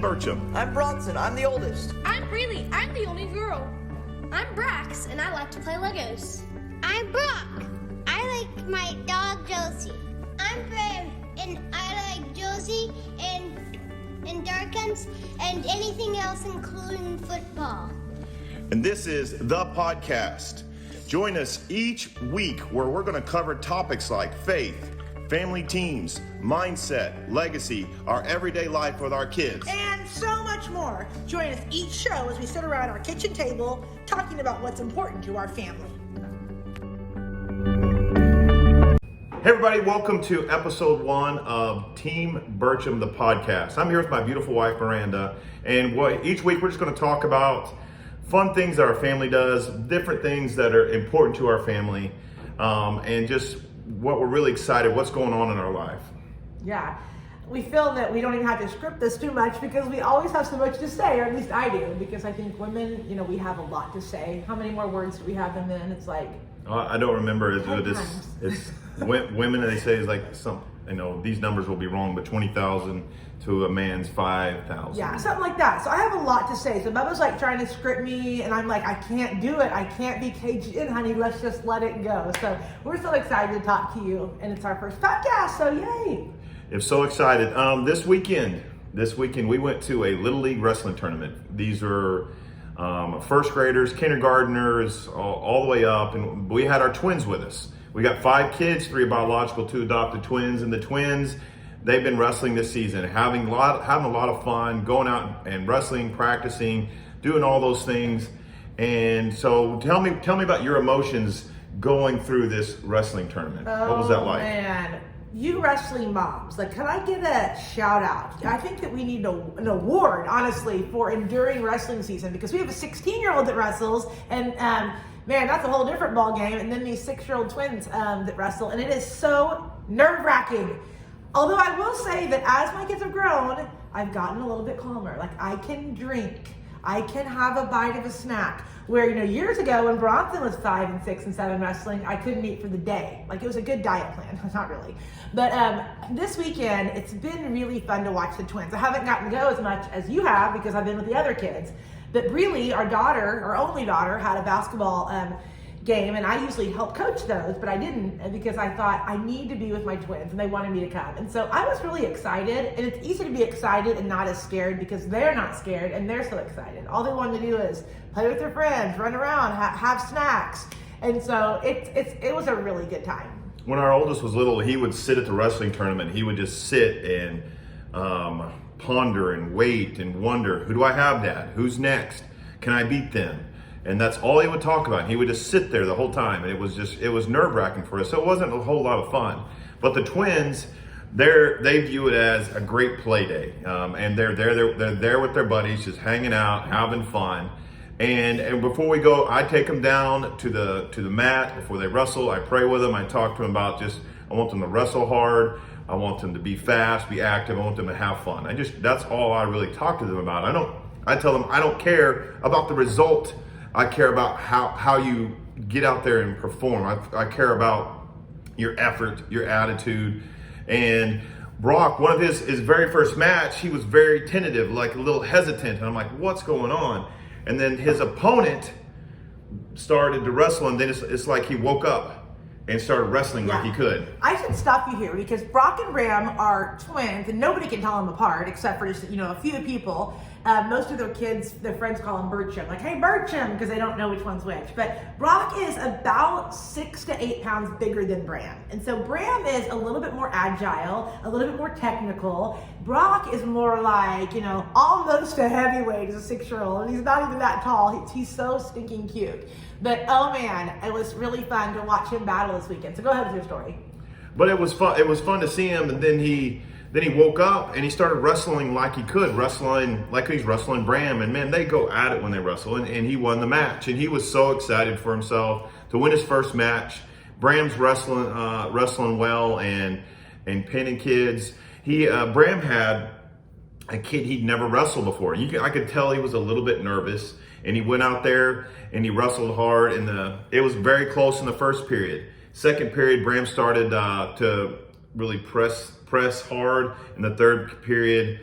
Burcham. I'm Bronson. I'm the oldest. I'm Breely. I'm the only girl. I'm Brax, and I like to play Legos. I'm Brock. I like my dog Josie. I'm Graham, and I like Josie and Darkins and anything else including football. And this is The Podcast. Join us each week where we're going to cover topics like faith, family teams, mindset, legacy, our everyday life with our kids. And so much more. Join us each show as we sit around our kitchen table talking about what's important to our family. Hey everybody, welcome to episode 1 of Team Burcham, the podcast. I'm here with my beautiful wife, Miranda, and each week we're just going to talk about fun things that our family does, different things that are important to our family, and just what we're really excited, what's going on in our life. Yeah, we feel that we don't even have to script this too much because we always have so much to say, or at least I do, because I think women, we have a lot to say. How many more words do we have than men? It's like... I don't remember. It's women, they say, is like some, these numbers will be wrong, but 20,000 to a man's 5,000. Yeah, something like that. So I have a lot to say. So Bubba's like trying to script me, and I'm like, I can't do it. I can't be caged in, honey. Let's just let it go. So we're so excited to talk to you, and it's our first podcast, so yay. I'm so excited. This weekend we went to a Little League wrestling tournament. These are first graders, kindergartners, all the way up, and we had our twins with us. We got 5 kids, 3 biological, 2 adopted twins, and the twins, they've been wrestling this season, having a lot of fun, going out and wrestling, practicing, doing all those things. And so tell me about your emotions going through this wrestling tournament. What was that like? Man, you wrestling moms, can I get a shout out? I think that we need an award, honestly, for enduring wrestling season, because we have a 16-year-old that wrestles, and man, that's a whole different ball game. And then these 6-year-old twins that wrestle, and it is so nerve-wracking. Although I will say that as my kids have grown, I've gotten a little bit calmer. I can drink, I can have a bite of a snack. Where, years ago when Bronson was 5 and 6 and 7 wrestling, I couldn't eat for the day. It was a good diet plan, not really. But this weekend, it's been really fun to watch the twins. I haven't gotten to go as much as you have because I've been with the other kids. But really, our daughter, our only daughter, had a basketball game, and I usually help coach those, but I didn't because I thought I need to be with my twins, and they wanted me to come. And so I was really excited, and it's easy to be excited and not as scared because they're not scared and they're so excited. All they want to do is play with their friends, run around, have snacks, and so it was a really good time. When our oldest was little, he would sit at the wrestling tournament. He would just sit and ponder and wait and wonder, who do I have, Dad? Who's next? Can I beat them? And that's all he would talk about. He would just sit there the whole time, and it was nerve-wracking for us. So it wasn't a whole lot of fun. But the twins, they view it as a great play day, and they're there with their buddies, just hanging out, having fun. And before we go, I take them down to the mat before they wrestle. I pray with them. I talk to them about I want them to wrestle hard. I want them to be fast, be active. I want them to have fun. That's all I really talk to them about. I tell them I don't care about the result. I care about how you get out there and perform. I care about your effort, your attitude. And Brock, one of his very first match, he was very tentative, a little hesitant. And I'm like, what's going on? And then his opponent started to wrestle, and then it's like he woke up and started wrestling like he could. I should stop you here because Brock and Ram are twins, and nobody can tell them apart except for just a few people. Most of their kids, their friends call him Burcham, hey Burcham, because they don't know which one's which. But Brock is about 6 to 8 pounds bigger than Bram, and so Bram is a little bit more agile, a little bit more technical. Brock is more almost a heavyweight as a 6-year-old, and he's not even that tall. He's so stinking cute. But oh man, it was really fun to watch him battle this weekend. So go ahead with your story. But it was fun. It was fun to see him, and then he woke up and he started wrestling like he could, wrestling like he's wrestling Bram. And man, they go at it when they wrestle, and he won the match. And he was so excited for himself to win his first match. Bram's wrestling well and pinning kids. Bram had a kid he'd never wrestled before. I could tell he was a little bit nervous, and he went out there and he wrestled hard. And it was very close in the first period. Second period, Bram started to really press hard. In the third period,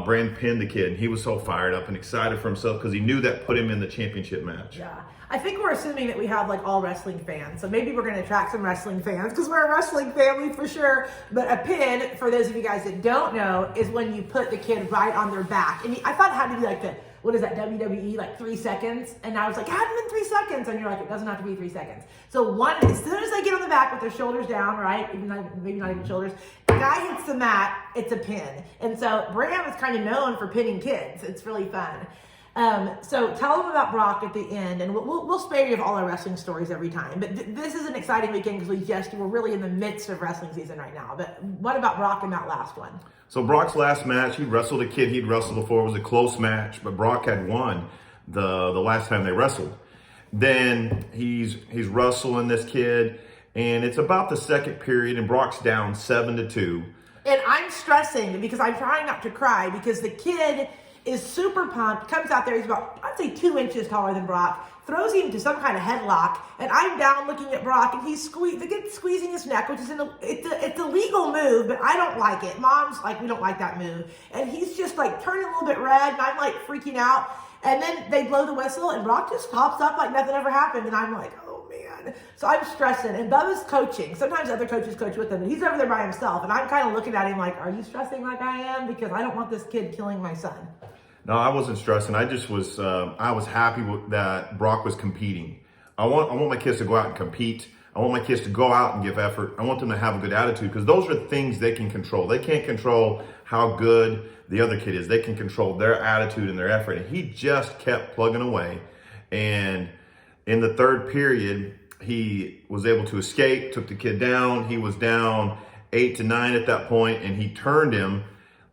Brand pinned the kid, and he was so fired up and excited for himself because he knew that put him in the championship match. Yeah. I think we're assuming that we have like all wrestling fans. So maybe we're going to attract some wrestling fans because we're a wrestling family for sure. But a pin, for those of you guys that don't know, is when you put the kid right on their back. And I thought it had to be like the, what is that, WWE, like 3 seconds? And I was like, it had to be 3 seconds. And you're like, it doesn't have to be 3 seconds. So as soon as they get on the back with their shoulders down, right? Maybe not even shoulders. The guy hits the mat, it's a pin. And so Bram is kind of known for pinning kids. It's really fun. So tell them about Brock at the end, and we'll spare you of all our wrestling stories every time. But this is an exciting weekend because we're really in the midst of wrestling season right now. But what about Brock in that last one? So Brock's last match, he wrestled a kid he'd wrestled before. It was a close match, but Brock had won the last time they wrestled. Then he's wrestling this kid, and it's about the second period, and Brock's down 7-2. And I'm stressing because I'm trying not to cry because the kid is super pumped, comes out there, he's about, I'd say 2 inches taller than Brock, throws him to some kind of headlock, and I'm down looking at Brock, and he's squeezing his neck, which is it's a legal move, but I don't like it. Mom's like, we don't like that move. And he's just like turning a little bit red, and I'm like freaking out. And then they blow the whistle, and Brock just pops up like nothing ever happened, and I'm like, oh man. So I'm stressing, and Bubba's coaching. Sometimes other coaches coach with him, and he's over there by himself, and I'm kind of looking at him like, are you stressing like I am? Because I don't want this kid killing my son. No, I wasn't stressing. I just was. I was happy that Brock was competing. I want my kids to go out and compete. I want my kids to go out and give effort. I want them to have a good attitude because those are things they can control. They can't control how good the other kid is. They can control their attitude and their effort. And he just kept plugging away. And in the third period, he was able to escape, took the kid down. He was down 8-9 at that point, and he turned him.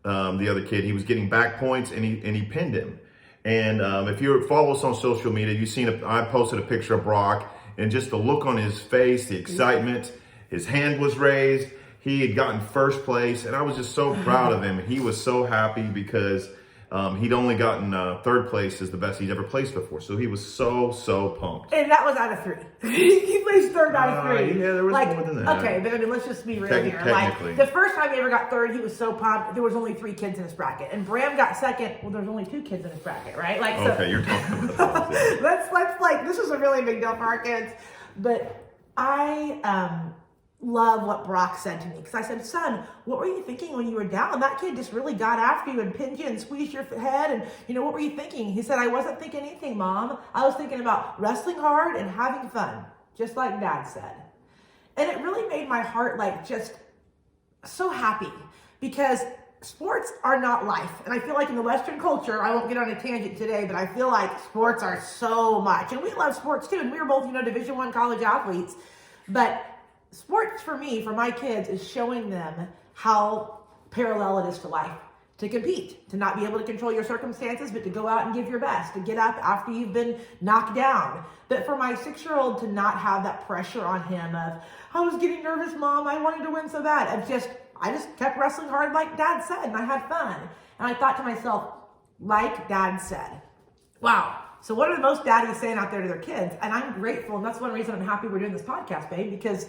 The other kid, he was getting back points, and he pinned him. And if you follow us on social media, you've seen I posted a picture of Brock, and just the look on his face, the excitement. His hand was raised. He had gotten first place, and I was just so proud of him. He was so happy because he'd only gotten third place as the best he'd ever placed before. So he was so pumped. And that was out of 3. He placed third out of 3. Yeah, there was more than that. Okay, but I mean, let's just be real here. Technically. Like, the first time he ever got third, he was so pumped. There was only 3 kids in his bracket. And Bram got second. Well, there's only 2 kids in his bracket, right? Like, so, okay, you're talking about that. let's like, this is a really big deal for our kids. But I love what Brock said to me because I said, son, what were you thinking when you were down? That kid just really got after you and pinned you and squeezed your head, and what were you thinking? He said, I wasn't thinking anything, Mom. I was thinking about wrestling hard and having fun, just like Dad said. And it really made my heart like just so happy because sports are not life. And I feel like in the Western culture, I won't get on a tangent today, but I feel like sports are so much, and we love sports too, and we were both Division I college athletes, but sports for me, for my kids, is showing them how parallel it is to life. To compete, to not be able to control your circumstances, but to go out and give your best, to get up after you've been knocked down. But for my 6-year-old to not have that pressure on him of, I was getting nervous, Mom, I wanted to win so bad. I just kept wrestling hard like Dad said, and I had fun. And I thought to myself, like Dad said, wow. So what are the most daddies saying out there to their kids? And I'm grateful, and that's one reason I'm happy we're doing this podcast, babe, because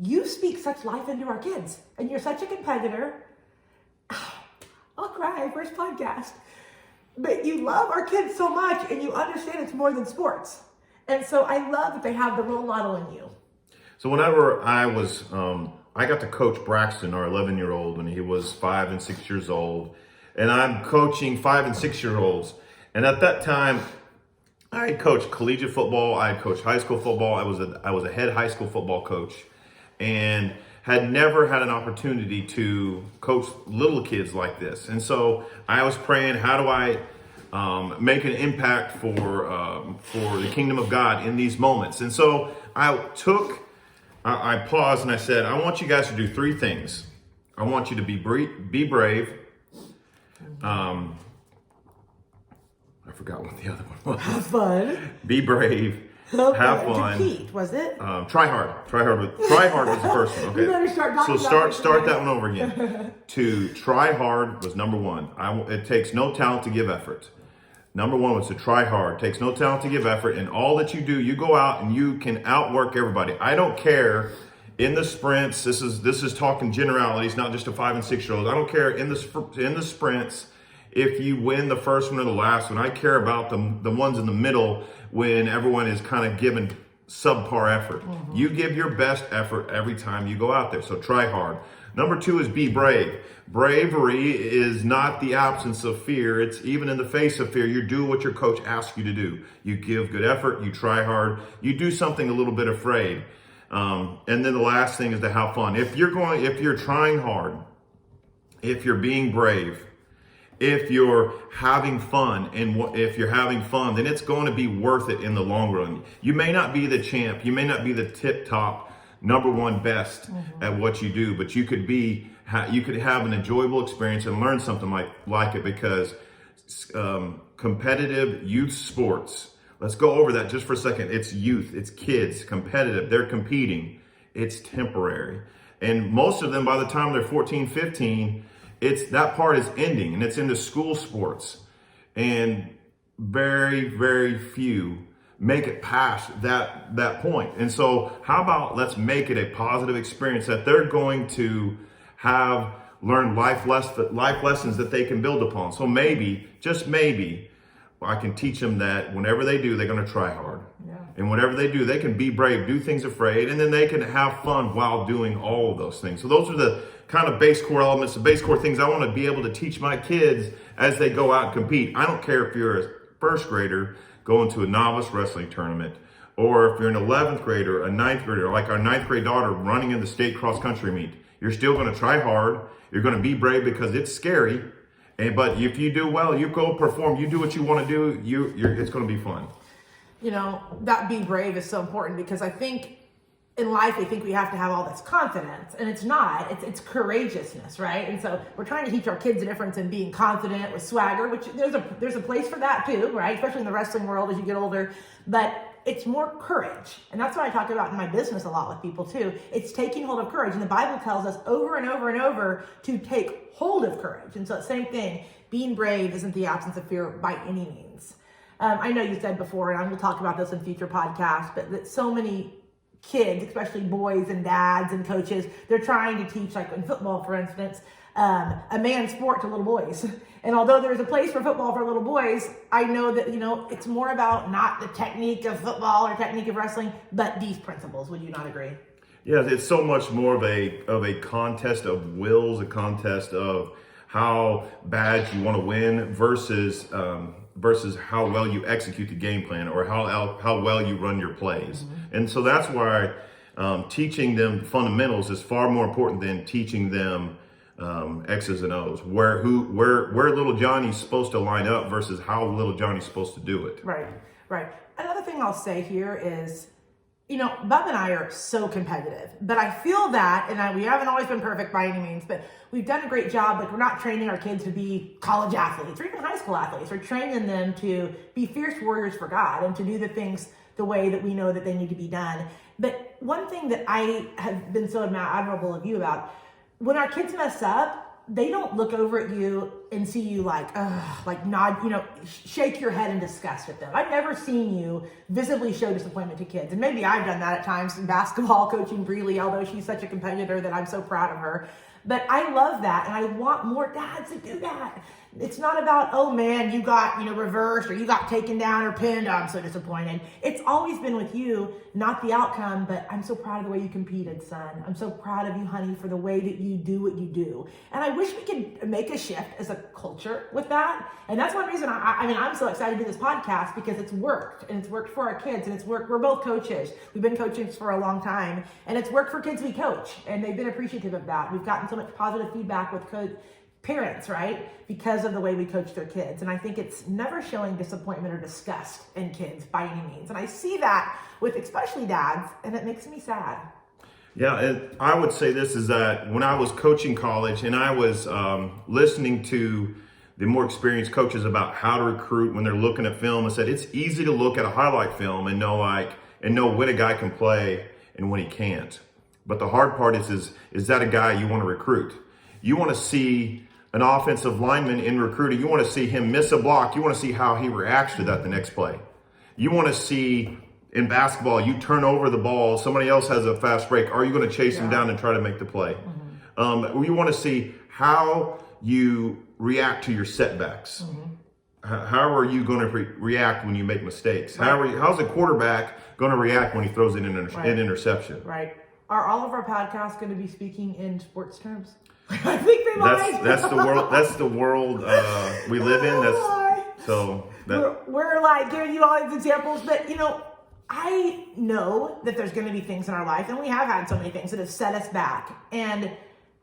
you speak such life into our kids, and you're such a competitor. I'll cry, first podcast. But you love our kids so much, and you understand it's more than sports. And so I love that they have the role model in you. So whenever I got to coach Braxton, our 11-year-old, when he was 5 and 6 years old. And I'm coaching 5 and 6-year-olds. And at that time, I had coached collegiate football. I had coached high school football. I was a head high school football coach. And had never had an opportunity to coach little kids like this. And so I was praying, how do I make an impact for the kingdom of God in these moments? And so I paused and I said, I want you guys to do 3 things. I want you to be brave. I forgot what the other one was. Have fun. Be brave. Have fun. Compete, was it? Try hard. Try hard was the first one. Okay. You better start that one over again. To try hard was number 1. It takes no talent to give effort. Number 1 was to try hard. It takes no talent to give effort. And all that you do, you go out and you can outwork everybody. I don't care in the sprints. This is talking generalities, not just to 5 and 6-year-olds. I don't care in the sprints, if you win the first one or the last one. I care about the ones in the middle when everyone is kind of giving subpar effort. You give your best effort every time you go out there, so try hard. Number 2 is be brave. Bravery is not the absence of fear. It's even in the face of fear, you do what your coach asks you to do. You give good effort, you try hard, you do something a little bit afraid. And then the last thing is to have fun. If you're trying hard, if you're being brave, if you're having fun, if you're having fun, then it's going to be worth it in the long run. You may not be the champ, you may not be the tip top, number one best at what you do, but you could have an enjoyable experience and learn something like it, because competitive youth sports, let's go over that just for a second. It's youth, it's kids, competitive, they're competing, it's temporary. And most of them, by the time they're 14, 15, that part is ending, and it's into school sports. And very, very few make it past that point. And so how about let's make it a positive experience that they're going to learn life lessons that they can build upon. So maybe, just maybe, I can teach them that whenever they do, they're going to try hard. Yeah. And whatever they do, they can be brave, do things afraid, and then they can have fun while doing all of those things. So those are the kind of base core elements, the base core things I want to be able to teach my kids as they go out and compete. I don't care if you're a first grader going to a novice wrestling tournament, or if you're an 11th grader, a 9th grader, like our 9th grade daughter running in the state cross country meet. You're still going to try hard. You're going to be brave because it's scary. But if you do well, you go perform, you do what you want to do, it's going to be fun. You know, that being brave is so important, because I think in life, we think we have to have all this confidence, and it's not. It's courageousness, right? And so we're trying to teach our kids the difference in being confident with swagger, which there's a place for that too, right? Especially in the wrestling world as you get older. But it's more courage. And that's what I talk about in my business a lot with people too. It's taking hold of courage. And the Bible tells us over and over and over to take hold of courage. And so same thing, being brave isn't the absence of fear by any means. I know you said before, and I will talk about this in future podcasts, but that so many kids, especially boys and dads and coaches, they're trying to teach, like in football, for instance, a man's sport to little boys. And although there's a place for football for little boys, I know that, it's more about not the technique of football or technique of wrestling, but these principles. Would you not agree? Yeah, it's so much more of a contest of wills, a contest of how bad you want to win versus how well you execute the game plan, or how well you run your plays. And so that's why teaching them fundamentals is far more important than teaching them X's and O's, where little Johnny's supposed to line up versus how little Johnny's supposed to do it. Right. Another thing I'll say here is, Bub and I are so competitive, but I feel that, and we haven't always been perfect by any means, but we've done a great job. Like, we're not training our kids to be college athletes or even high school athletes. We're training them to be fierce warriors for God and to do the things the way that we know that they need to be done. But one thing that I have been so admirable of you about, when our kids mess up, they don't look over at you and see you like nod, shake your head in disgust at them. I've never seen you visibly show disappointment to kids. And maybe I've done that at times in basketball, coaching Breeley, although she's such a competitor that I'm so proud of her. But I love that, and I want more dads to do that. It's not about, oh man, you got, reversed, or you got taken down or pinned. Oh, I'm so disappointed. It's always been with you, not the outcome, but I'm so proud of the way you competed, son. I'm so proud of you, honey, for the way that you do what you do. And I wish we could make a shift as a culture with that. And that's one reason I'm so excited to do this podcast, because it's worked, and it's worked for our kids, and it's worked. We're both coaches. We've been coaching for a long time, and it's worked for kids we coach, and they've been appreciative of that. We've gotten so much positive feedback with parents, right? Because of the way we coach their kids. And I think it's never showing disappointment or disgust in kids by any means. And I see that with especially dads, and it makes me sad. Yeah, and I would say this is that when I was coaching college and I was listening to the more experienced coaches about how to recruit when they're looking at film, I said it's easy to look at a highlight film and know when a guy can play and when he can't. But the hard part is that a guy you want to recruit? You want to see an offensive lineman in recruiting. You want to see him miss a block. You want to see how he reacts to that the next play. You want to see in basketball, you turn over the ball, somebody else has a fast break. Are you going to chase him down and try to make the play? We want to see how you react to your setbacks? How are you going to react when you make mistakes? How's a quarterback going to react when he throws an interception? Right. Are all of our podcasts going to be speaking in sports terms? I think they might. That's the world. That's the world we live in. We're like giving you all these examples, but I know that there's going to be things in our life, and we have had so many things that have set us back. And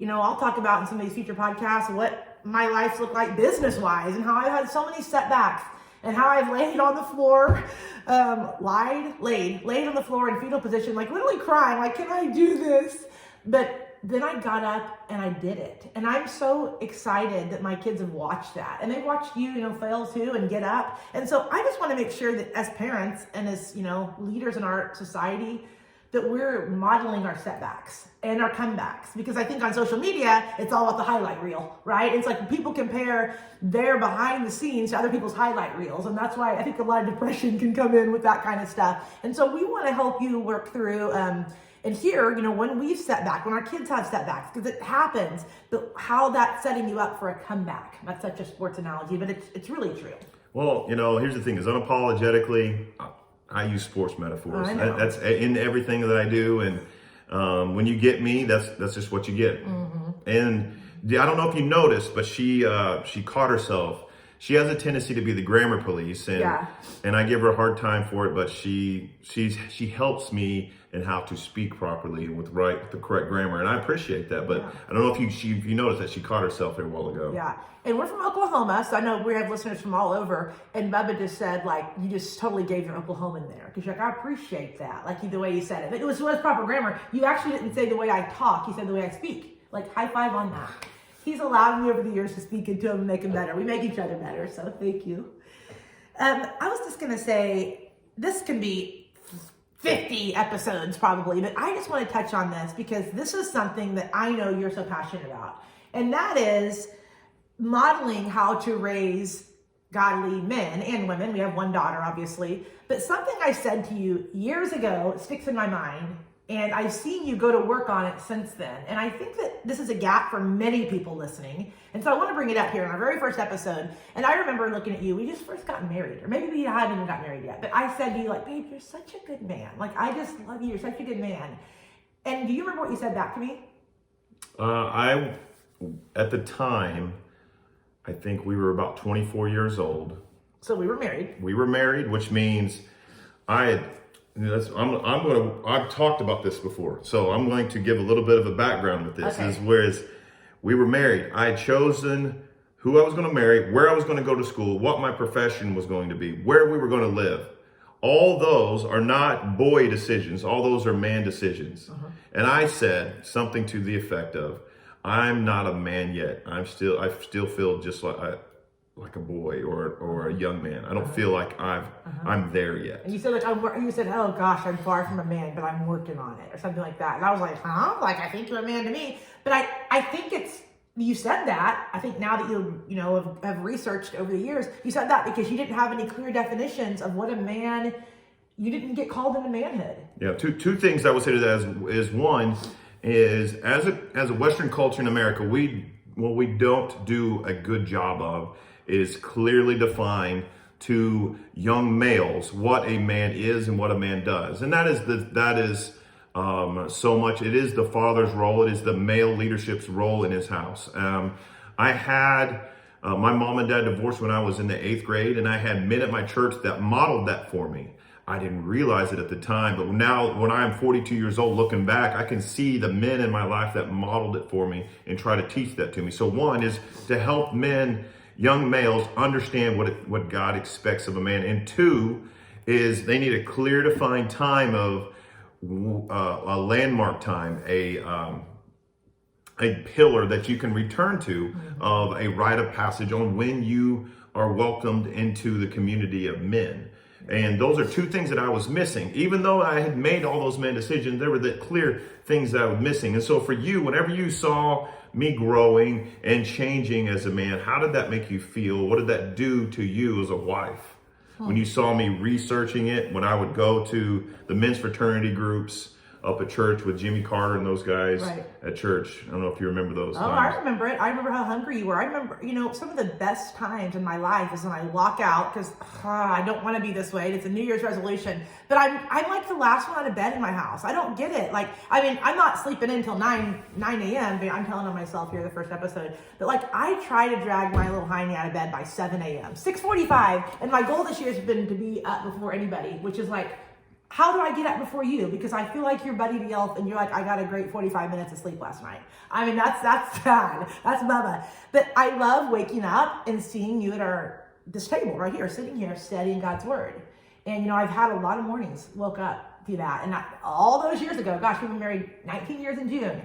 I'll talk about in some of these future podcasts what my life's looked like business-wise, and how I've had so many setbacks, and how I've laid on the floor, laid on the floor in fetal position, like literally crying, like, can I do this? But then I got up and I did it. And I'm so excited that my kids have watched that. And they've watched you, fail too and get up. And so I just want to make sure that as parents and as, leaders in our society, that we're modeling our setbacks and our comebacks. Because I think on social media, it's all about the highlight reel, right? It's like people compare their behind the scenes to other people's highlight reels. And that's why I think a lot of depression can come in with that kind of stuff. And so we want to help you work through and here, when we've set back, when our kids have setbacks, because it happens, but how that's setting you up for a comeback. That's such a sports analogy, but it's really true. Well, here's the thing: is unapologetically, I use sports metaphors. That's in everything that I do, and when you get me, that's just what you get. And I don't know if you noticed, but she caught herself. She has a tendency to be the grammar police, and I give her a hard time for it. But she helps me in how to speak properly with the correct grammar, and I appreciate that. But I don't know if you noticed that she caught herself here a while ago. Yeah, and we're from Oklahoma, so I know we have listeners from all over. And Bubba just said, like, you just totally gave your Oklahoman there, because you're like, I appreciate that, like the way you said it. It was proper grammar. You actually didn't say the way I talk; you said the way I speak. Like, high five on that. He's allowed me over the years to speak into him and make him better. We make each other better, so thank you. I was just going to say, this can be 50 episodes probably, but I just want to touch on this because this is something that I know you're so passionate about. And that is modeling how to raise godly men and women. We have one daughter, obviously, but something I said to you years ago sticks in my mind. And I've seen you go to work on it since then. And I think that this is a gap for many people listening. And so I want to bring it up here in our very first episode. And I remember looking at you, we just first got married, or maybe we hadn't even got married yet. But I said to you, like, babe, you're such a good man. Like, I just love you. You're such a good man. And do you remember what you said back to me? At the time, I think we were about 24 years old. So we were married. We were married, which means I've talked about this before, so I'm going to give a little bit of a background with this. Okay. Whereas we were married, I had chosen who I was going to marry, where I was going to go to school, what my profession was going to be, where we were going to live. All those are not boy decisions. All those are man decisions. And I said something to the effect of, I'm not a man yet. I still feel just like a boy or a young man. I don't feel like I'm there yet. And you said, you said, oh gosh, I'm far from a man, but I'm working on it, or something like that. And I was like, huh? Like, I think you're a man to me. But I think you said that. I think now that you have researched over the years, you said that because you didn't have any clear definitions of what a man. You didn't get called into manhood. Yeah. Two things I would say to that is one is as a Western culture in America, what we don't do a good job of is clearly define to young males what a man is and what a man does. And that is so much. It is the father's role. It is the male leadership's role in his house. I had my mom and dad divorced when I was in the 8th grade, and I had men at my church that modeled that for me. I didn't realize it at the time, but now when I'm 42 years old, looking back, I can see the men in my life that modeled it for me and try to teach that to me. So one is to help men, young males, understand what God expects of a man. And two is they need a clear defined time of a landmark time, a pillar that you can return to of a rite of passage on when you are welcomed into the community of men. And those are two things that I was missing. Even though I had made all those man decisions, there were the clear things that I was missing. And so for you, whenever you saw me growing and changing as a man, how did that make you feel? What did that do to you as a wife? When you saw me researching it, when I would go to the men's fraternity groups, up at church with Jimmy Carter and those guys Right. at church. I don't know if you remember those Oh, times. I remember it. I remember how hungry you were. I remember, some of the best times in my life is when I walk out because I don't want to be this way. It's a New Year's resolution, but I'm like the last one out of bed in my house. I don't get it. Like, I mean, I'm not sleeping in until 9 a.m. But I'm telling on myself here the first episode. But like, I try to drag my little hiney out of bed by 7 a.m. 6:45, and my goal this year has been to be up before anybody, which is like, how do I get up before you? Because I feel like you're Buddy the Elf and you're like, I got a great 45 minutes of sleep last night. I mean, that's sad. That's Bubba. But I love waking up and seeing you at this table right here, sitting here studying God's word. And, I've had a lot of mornings woke up through that. And all those years ago, gosh, we've been married 19 years in June.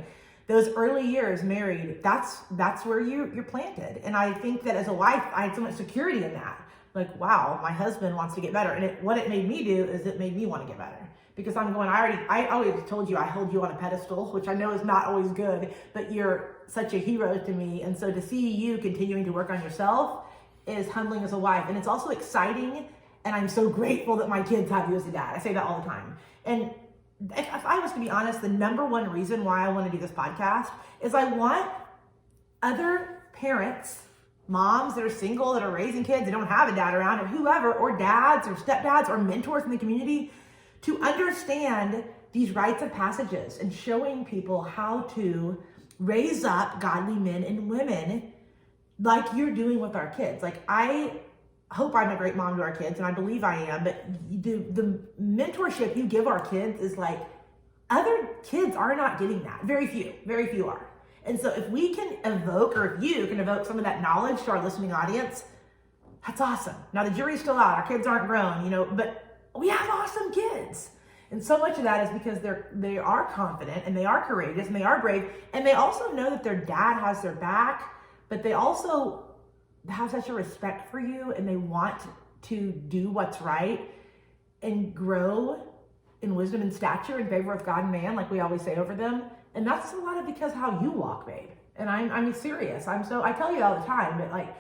Those early years married, that's where you're planted. And I think that as a wife, I had so much security in that. Like, wow, my husband wants to get better. And what it made me do is it made me want to get better. Because I'm going, I always told you I hold you on a pedestal, which I know is not always good, but you're such a hero to me. And so to see you continuing to work on yourself is humbling as a wife. And it's also exciting. And I'm so grateful that my kids have you as a dad. I say that all the time. And if I was to be honest, the number one reason why I want to do this podcast is I want other parents, moms that are single, that are raising kids, that don't have a dad around, or whoever, or dads or stepdads or mentors in the community, to understand these rites of passages and showing people how to raise up godly men and women like you're doing with our kids. Like, I hope I'm a great mom to our kids, and I believe I am, but the mentorship you give our kids is like, other kids are not getting that. Very few are. And so if we can evoke, or if you can evoke some of that knowledge to our listening audience, that's awesome. Now the jury's still out. Our kids aren't grown, but we have awesome kids. And so much of that is because they are confident, and they are courageous, and they are brave, and they also know that their dad has their back, but they also have such a respect for you, and they want to do what's right and grow in wisdom and stature in favor of God and man, like we always say over them. And that's a lot of because how you walk, babe. And I'm serious. I tell you all the time, but like,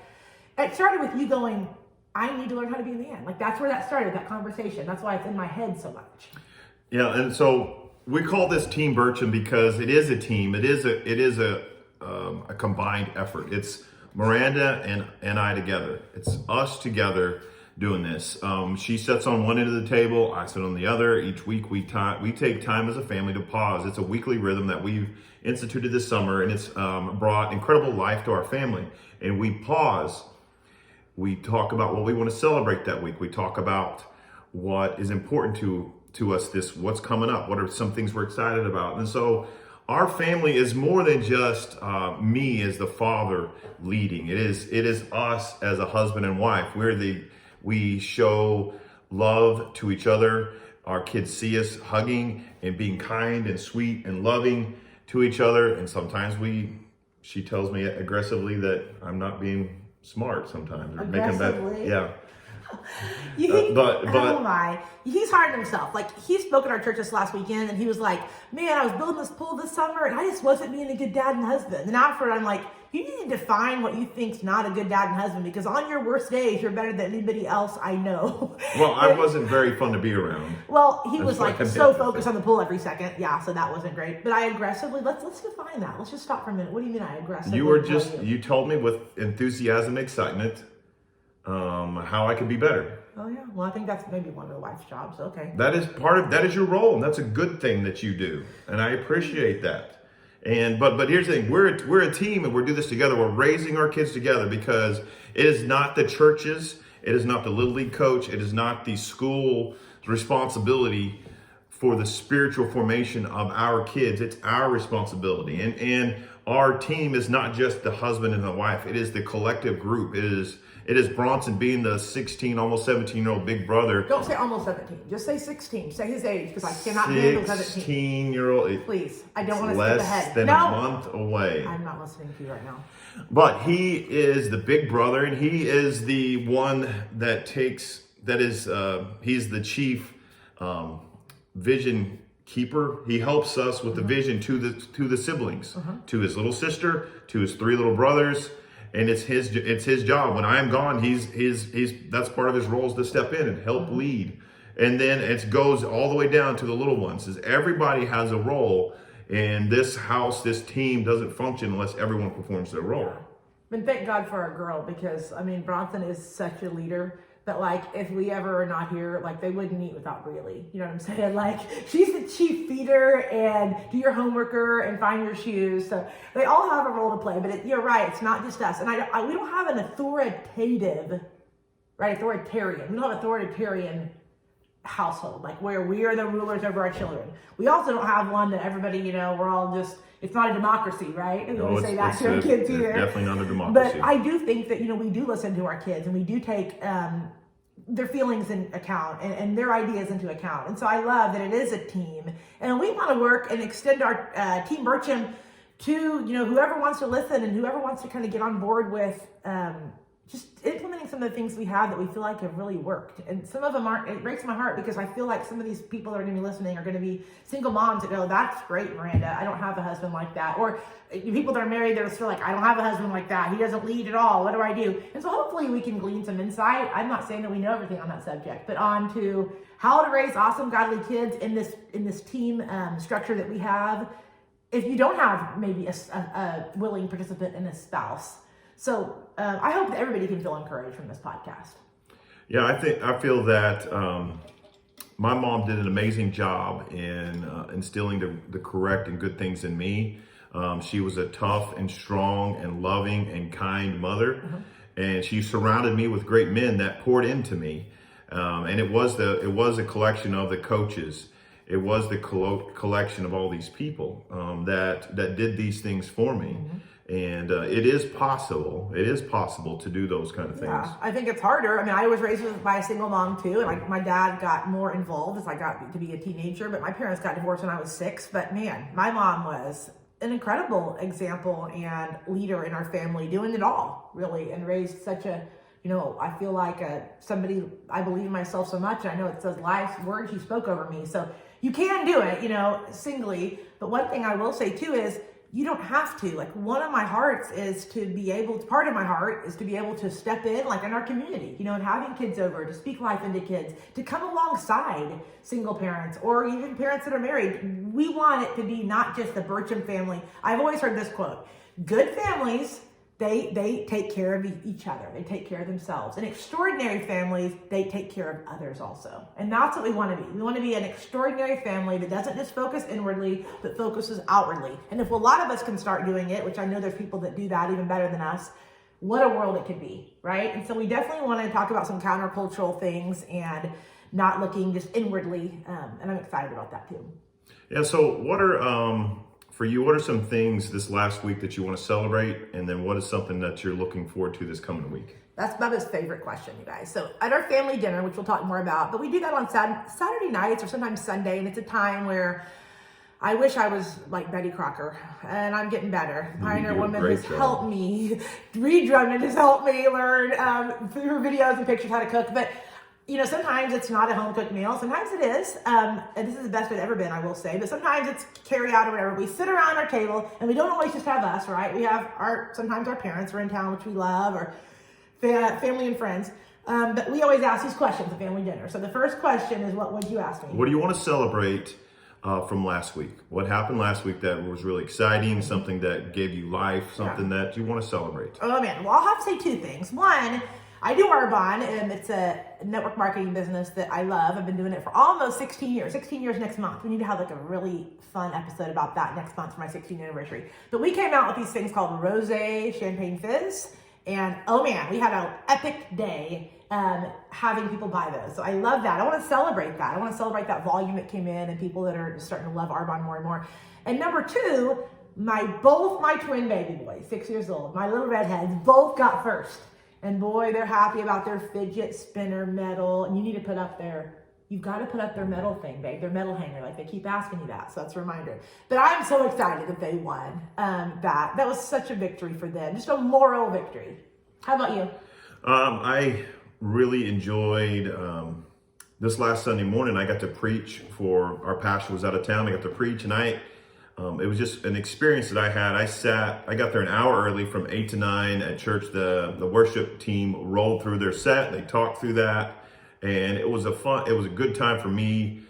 it started with you going, I need to learn how to be a man. Like, that's where that started, that conversation. That's why it's in my head so much. Yeah, and so we call this Team Burcham because it is a team. It is a combined effort. It's Miranda and I together. It's us together doing this. She sits on one end of the table, I sit on the other. Each week we take time as a family to pause. It's a weekly rhythm that we've instituted this summer, and it's brought incredible life to our family. And we pause. We talk about what we want to celebrate that week. We talk about what is important to us, what's coming up, what are some things we're excited about. And so our family is more than just me as the father leading. It is us as a husband and wife. We show love to each other. Our kids see us hugging and being kind and sweet and loving to each other. And sometimes she tells me aggressively that I'm not being smart sometimes. Or making that, yeah. You think, but oh my, he's hard on himself. Like, he spoke at our church this last weekend, and he was like, man, I was building this pool this summer, and I just wasn't being a good dad and husband. And after, I'm like, you need to define what you think's not a good dad and husband, because on your worst days, you're better than anybody else I know. Well, I wasn't very fun to be around. Well, he was like so focused on the pool every second. Yeah, so that wasn't great. But I aggressively, let's define that. Let's just stop for a minute. What do you mean I aggressively? You told me with enthusiasm and excitement how I could be better. Oh yeah, well I think that's maybe one of the wife's jobs. Okay. That is your role, and that's a good thing that you do, and I appreciate that. And but here's the thing: we're a team, and we do this together. We're raising our kids together because it is not the church's, it is not the Little League coach, it is not the school's responsibility for the spiritual formation of our kids. It's our responsibility, and our team is not just the husband and the wife. It is the collective group. It is Bronson being the 16, almost 17-year-old big brother. Don't say almost 17. Just say 16. Say his age, because I cannot handle 17. 16-year-old. Please, I don't want to skip ahead. Less than a month away. I'm not listening to you right now. But he is the big brother, and he is the one that he's the chief vision keeper. He helps us with the vision to the siblings, to his little sister, to his 3 little brothers. And it's his job. When I am gone, he's that's part of his role is to step in and help lead And then it goes all the way down to the little ones. Is everybody has a role, and this house, this team doesn't function unless everyone performs their role. And thank God for our girl, because I mean, Bronson is such a leader that, like, if we ever are not here, like, they wouldn't eat without Really. You know what I'm saying? Like, she's the chief feeder and do your homeworker and find your shoes. So they all have a role to play, but you're right. It's not just us. And we don't have an authoritarian. We don't have authoritarian household, like where we are the rulers over our children. We also don't have one that everybody, we're all just, it's not a democracy, right? And we say that to our kids either. Definitely not a democracy. But I do think that, we do listen to our kids, and we do take their feelings in account and their ideas into account. And so I love that it is a team, and we want to work and extend our Team Burcham to, whoever wants to listen and whoever wants to kind of get on board with just implementing some of the things we have that we feel like have really worked. And some of them aren't. It breaks my heart, because I feel like some of these people that are going to be listening are going to be single moms that go, that's great, Miranda, I don't have a husband like that. Or people that are married that are still like, I don't have a husband like that, he doesn't lead at all, what do I do? And so hopefully we can glean some insight. I'm not saying that we know everything on that subject, but on to how to raise awesome, godly kids in this team structure that we have, if you don't have maybe a willing participant in a spouse. So I hope that everybody can feel encouraged from this podcast. Yeah, I feel that my mom did an amazing job in instilling the correct and good things in me. She was a tough and strong and loving and kind mother, and she surrounded me with great men that poured into me. And it was a collection of the coaches. It was the collection of all these people that did these things for me. And it is possible to do those kind of things. Yeah, I think it's harder. I mean, I was raised by a single mom too, and my dad got more involved as I got to be a teenager, but my parents got divorced when I was 6. But man, my mom was an incredible example and leader in our family, doing it all, really, and raised such a, I feel like somebody, I believe in myself so much, and I know it says life's word she spoke over me. So you can do it, singly. But one thing I will say too is, you don't have to. Like, one of my hearts is part of my heart is to be able to step in, like in our community, and having kids over, to speak life into kids, to come alongside single parents or even parents that are married. We want it to be not just the Burcham family. I've always heard this quote: good families, they take care of each other. They take care of themselves. And extraordinary families, they take care of others also. And that's what we want to be. We want to be an extraordinary family that doesn't just focus inwardly, but focuses outwardly. And if a lot of us can start doing it, which I know there's people that do that even better than us, what a world it could be, right? And so we definitely want to talk about some countercultural things and not looking just inwardly. And I'm excited about that too. Yeah, so what are... For you, what are some things this last week that you want to celebrate? And then what is something that you're looking forward to this coming week? That's Bubba's favorite question, you guys. So at our family dinner, which we'll talk more about, but we do that on Saturday nights or sometimes Sunday. And it's a time where I wish I was like Betty Crocker, and I'm getting better. Pioneer Woman has helped me. Reed Drummond has helped me learn through videos and pictures how to cook. But sometimes it's not a home-cooked meal. Sometimes it is. And this is the best it's ever been, I will say. But sometimes it's carry out or whatever. We sit around our table, and we don't always just have us, right? We have sometimes our parents are in town, which we love, or family and friends. But we always ask these questions at family dinner. So the first question is, what would you ask me? What do you want to celebrate from last week? What happened last week that was really exciting, something that gave you life, something that you want to celebrate? Oh, man. Well, I'll have to say 2 things. One, I do Arbonne, and it's a network marketing business that I love. I've been doing it for almost 16 years. 16 years next month. We need to have like a really fun episode about that next month for my 16th anniversary. But we came out with these things called Rosé Champagne Fizz. And oh man, we had an epic day having people buy those. So I love that. I want to celebrate that. I want to celebrate that volume that came in and people that are starting to love Arbonne more and more. And number 2, both my twin baby boys, 6 years old, my little redheads, both got first. And boy, they're happy about their fidget spinner medal. And you've got to put up their medal thing, babe, their medal hanger. Like, they keep asking you that. So that's a reminder. But I'm so excited that they won that. That was such a victory for them. Just a moral victory. How about you? I really enjoyed this last Sunday morning. I got to preach for our pastor was out of town. I got to preach, and it was just an experience that I had. I got there an hour early from 8 to 9 at church. The worship team rolled through their set. They talked through that. And it was a good time for me,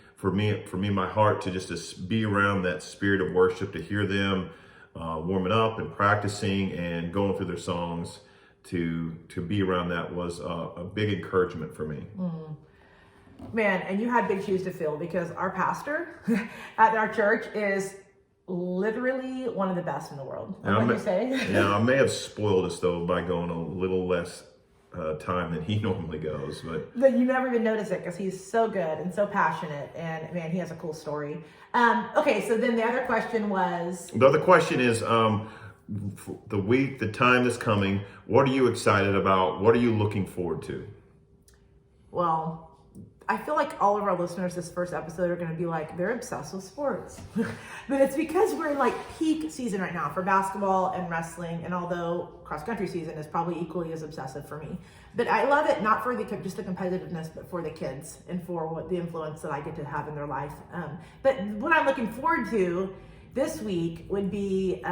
my heart to just be around that spirit of worship, to hear them warming up and practicing and going through their songs. To be around that was a big encouragement for me. Man, and you had big shoes to fill, because our pastor at our church is literally one of the best in the world. What do you say? Yeah, I may have spoiled us though by going a little less time than he normally goes, but you never even notice it because he's so good and so passionate, and man, he has a cool story. Okay, so then the other question is, the time that's coming, what are you excited about? What are you looking forward to? Well, I feel like all of our listeners this first episode are going to be like, they're obsessed with sports. But it's because we're in like peak season right now for basketball and wrestling. And although cross country season is probably equally as obsessive for me, but I love it, not for just the competitiveness, but for the kids and for what the influence that I get to have in their life. But what I'm looking forward to this week would be,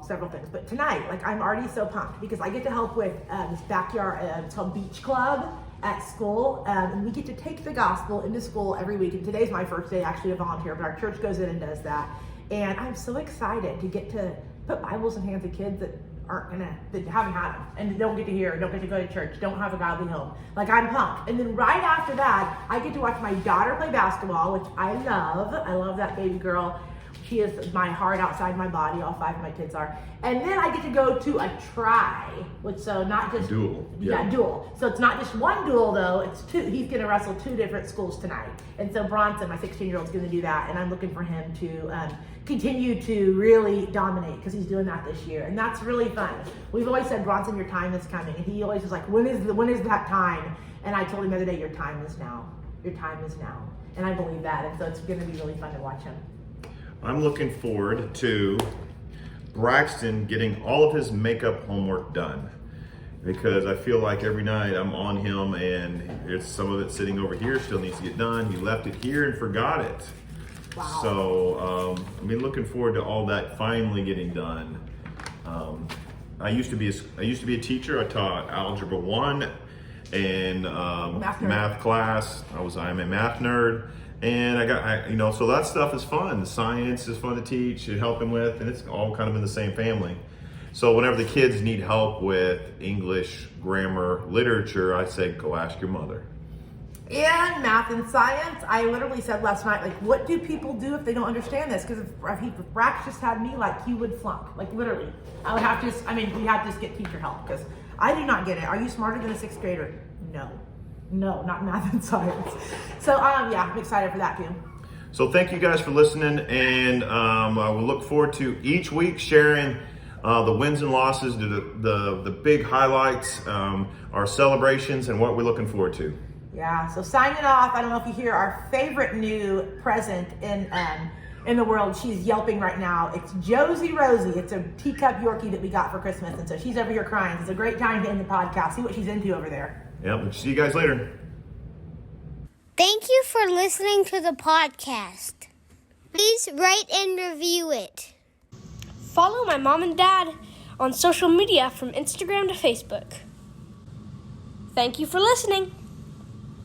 several things, but tonight, like, I'm already so pumped because I get to help with this backyard, it's called Beach Club at school, and we get to take the gospel into school every week. And today's my first day actually to volunteer, but our church goes in and does that. And I'm so excited to get to put Bibles in the hands of kids that haven't had them and don't get to hear, don't get to go to church, don't have a godly home. Like, I'm pumped. And then right after that, I get to watch my daughter play basketball, which I love. I love that baby girl. She is my heart outside my body. All 5 of my kids are. And then I get to go to a try, not just duel. Yeah, duel. So it's not just one duel though, it's 2. He's gonna wrestle 2 different schools tonight. And so Bronson, my 16-year-old, is gonna do that. And I'm looking for him to continue to really dominate because he's doing that this year. And that's really fun. We've always said, Bronson, your time is coming. And he always is like, when is that time? And I told him the other day, your time is now. Your time is now. And I believe that. And so it's gonna be really fun to watch him. I'm looking forward to Braxton getting all of his makeup homework done, because I feel like every night I'm on him and some of it sitting over here still needs to get done. He left it here and forgot it. Wow. So looking forward to all that finally getting done. I used to be a teacher. I taught Algebra 1 and math class. I'm a math nerd. And so that stuff is fun. The science is fun to teach and help him with, and it's all kind of in the same family. So whenever the kids need help with English, grammar, literature, I say, go ask your mother. And math and science, I literally said last night, like, what do people do if they don't understand this? Because if Brax just had me, like, he would flunk. Like, literally. We have to just get teacher help, because I do not get it. Are you smarter than a 6th grader? No, not math and science. So, I'm excited for that too. So thank you guys for listening, and I will look forward to each week sharing the wins and losses, the big highlights, our celebrations, and what we're looking forward to. Yeah, so signing off, I don't know if you hear our favorite new present in the world. She's yelping right now. It's Josie Rosie. It's a teacup Yorkie that we got for Christmas, and so she's over here crying. It's a great time to end the podcast. See what she's into over there. Yeah, we'll see you guys later. Thank you for listening to the podcast. Please rate and review it. Follow my mom and dad on social media from Instagram to Facebook. Thank you for listening.